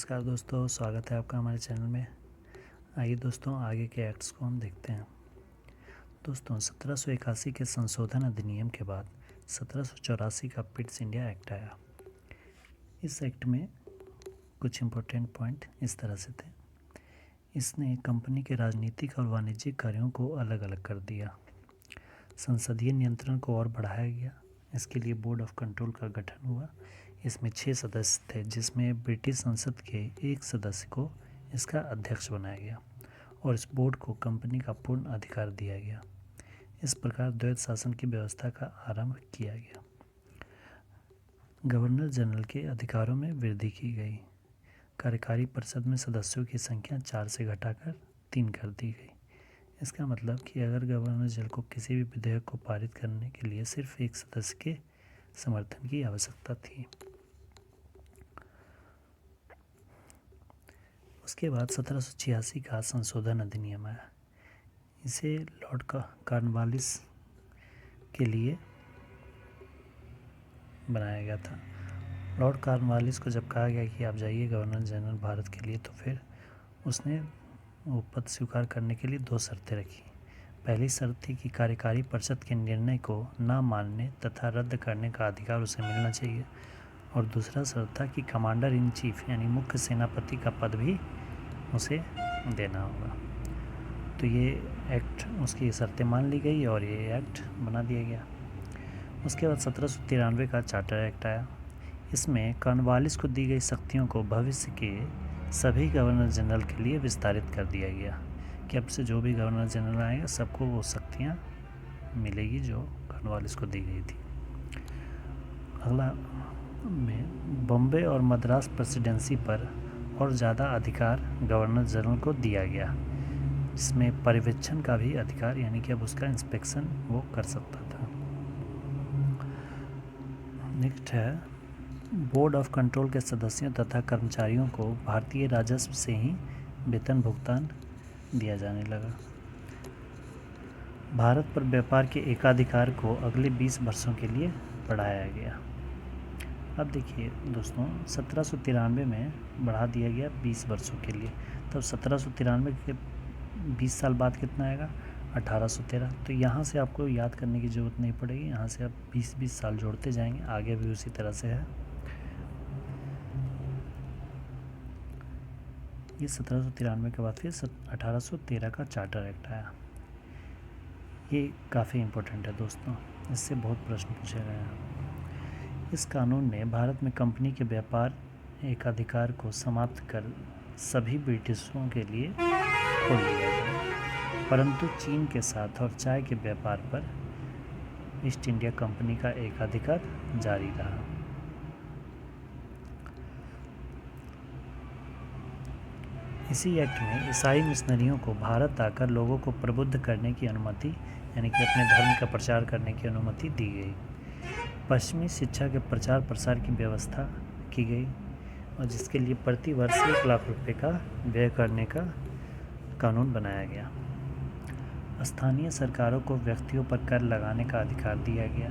नमस्कार दोस्तों, स्वागत है आपका हमारे चैनल में। आइए दोस्तों, आगे के एक्ट्स को हम देखते हैं। दोस्तों, 1781 के संशोधन अधिनियम के बाद 1784 का पिट्स इंडिया एक्ट आया। इस एक्ट में कुछ इम्पोर्टेंट पॉइंट इस तरह से थे। इसने कंपनी के राजनीतिक और वाणिज्यिक कार्यों को अलग अलग कर दिया। संसदीय नियंत्रण को और बढ़ाया गया। इसके लिए बोर्ड ऑफ कंट्रोल का गठन हुआ। इसमें 6 सदस्य थे, जिसमें ब्रिटिश संसद के एक सदस्य को इसका अध्यक्ष बनाया गया और इस बोर्ड को कंपनी का पूर्ण अधिकार दिया गया। इस प्रकार द्वैध शासन की व्यवस्था का आरंभ किया गया। गवर्नर जनरल के अधिकारों में वृद्धि की गई। कार्यकारी परिषद में सदस्यों की संख्या 4 से घटाकर 3 कर दी गई। इसका मतलब कि अगर गवर्नर जनरल को किसी भी विधेयक को पारित करने के लिए सिर्फ एक सदस्य के समर्थन की आवश्यकता थी। उसके बाद 1786 का संशोधन अधिनियम आया। इसे लॉर्ड कॉर्नवालिस के लिए बनाया गया था। लॉर्ड कॉर्नवालिस को जब कहा गया कि आप जाइए गवर्नर जनरल भारत के लिए, तो फिर उसने वो पद स्वीकार करने के लिए 2 शर्तें रखी। पहली शर्त थी कि कार्यकारी परिषद के निर्णय को न मानने तथा रद्द करने का अधिकार उसे मिलना चाहिए, और दूसरा शर्त था कि कमांडर इन चीफ यानी मुख्य सेनापति का पद भी उसे देना होगा। तो ये एक्ट, उसकी शर्तें मान ली गई और ये एक्ट बना दिया गया। उसके बाद 1793 का चार्टर एक्ट आया। इसमें कॉर्नवालिस को दी गई शक्तियों को भविष्य के सभी गवर्नर जनरल के लिए विस्तारित कर दिया गया कि अब से जो भी गवर्नर जनरल आएगा सबको वो शक्तियाँ मिलेगी जो कॉर्नवालिस को दी गई थी। अगला में बॉम्बे और मद्रास प्रेसिडेंसी पर और ज़्यादा अधिकार गवर्नर जनरल को दिया गया, जिसमें पर्यवेक्षण का भी अधिकार, यानी कि अब उसका इंस्पेक्शन वो कर सकता था। नेक्स्ट है, बोर्ड ऑफ कंट्रोल के सदस्यों तथा कर्मचारियों को भारतीय राजस्व से ही वेतन भुगतान दिया जाने लगा। भारत पर व्यापार के एकाधिकार को अगले 20 वर्षों के लिए बढ़ाया गया। अब देखिए दोस्तों, 1793 में बढ़ा दिया गया 20 वर्षों के लिए। तब 1793 के 20 साल बाद कितना आएगा? 1813। तो यहाँ से आपको याद करने की ज़रूरत नहीं पड़ेगी, यहाँ से आप 20-20 साल जोड़ते जाएंगे, आगे भी उसी तरह से है। ये 1793 के बाद फिर 1813 का चार्टर एक्ट आया। ये काफ़ी इम्पोर्टेंट है दोस्तों, इससे बहुत प्रश्न पूछे गए हैं। इस कानून ने भारत में कंपनी के व्यापार एकाधिकार को समाप्त कर सभी ब्रिटिशों के लिए खोल दिया गया, परंतु चीन के साथ और चाय के व्यापार पर ईस्ट इंडिया कंपनी का एकाधिकार जारी रहा। इसी एक्ट में ईसाई मिशनरियों को भारत आकर लोगों को प्रबुद्ध करने की अनुमति, यानी कि अपने धर्म का प्रचार करने की अनुमति दी गई। पश्चिमी शिक्षा के प्रचार प्रसार की व्यवस्था की गई, और जिसके लिए प्रति वर्ष 1 लाख रुपए का व्यय करने का कानून बनाया गया। स्थानीय सरकारों को व्यक्तियों पर कर लगाने का अधिकार दिया गया।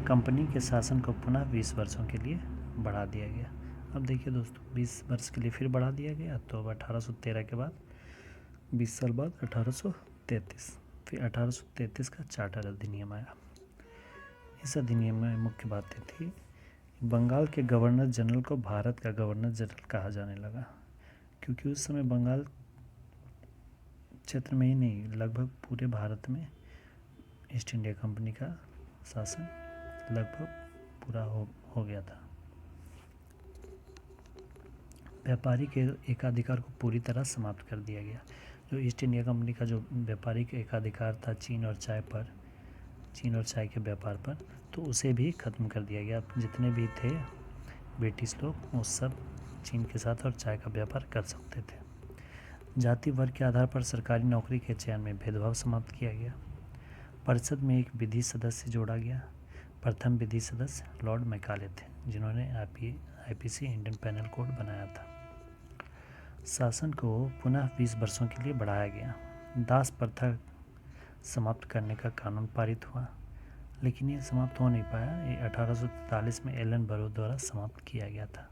कंपनी के शासन को पुनः 20 वर्षों के लिए बढ़ा दिया गया। अब देखिए दोस्तों, 20 वर्ष के लिए फिर बढ़ा दिया गया। तो अब 1813 के बाद 20 साल बाद 1833, फिर 1833 का चार्टर अधिनियम आया। इस अधिनियम में मुख्य बातें थी, बंगाल के गवर्नर जनरल को भारत का गवर्नर जनरल कहा जाने लगा, क्योंकि उस समय बंगाल क्षेत्र में ही नहीं, लगभग पूरे भारत में ईस्ट इंडिया कंपनी का शासन लगभग पूरा हो गया था। व्यापारिक एकाधिकार को पूरी तरह समाप्त कर दिया गया। जो ईस्ट इंडिया कंपनी का जो व्यापारिक एकाधिकार था चीन और चाय के व्यापार पर, तो उसे भी ख़त्म कर दिया गया। जितने भी थे ब्रिटिश लोग, वो सब चीन के साथ और चाय का व्यापार कर सकते थे। जाति वर्ग के आधार पर सरकारी नौकरी के चयन में भेदभाव समाप्त किया गया। परिषद में एक विधि सदस्य जोड़ा गया। प्रथम विधि सदस्य लॉर्ड मैकाले थे, जिन्होंने IPC इंडियन पैनल कोड बनाया था। शासन को पुनः 20 वर्षों के लिए बढ़ाया गया। दास प्रथा समाप्त करने का कानून पारित हुआ, लेकिन ये समाप्त हो नहीं पाया। ये 1843 में एलन बरो द्वारा समाप्त किया गया था।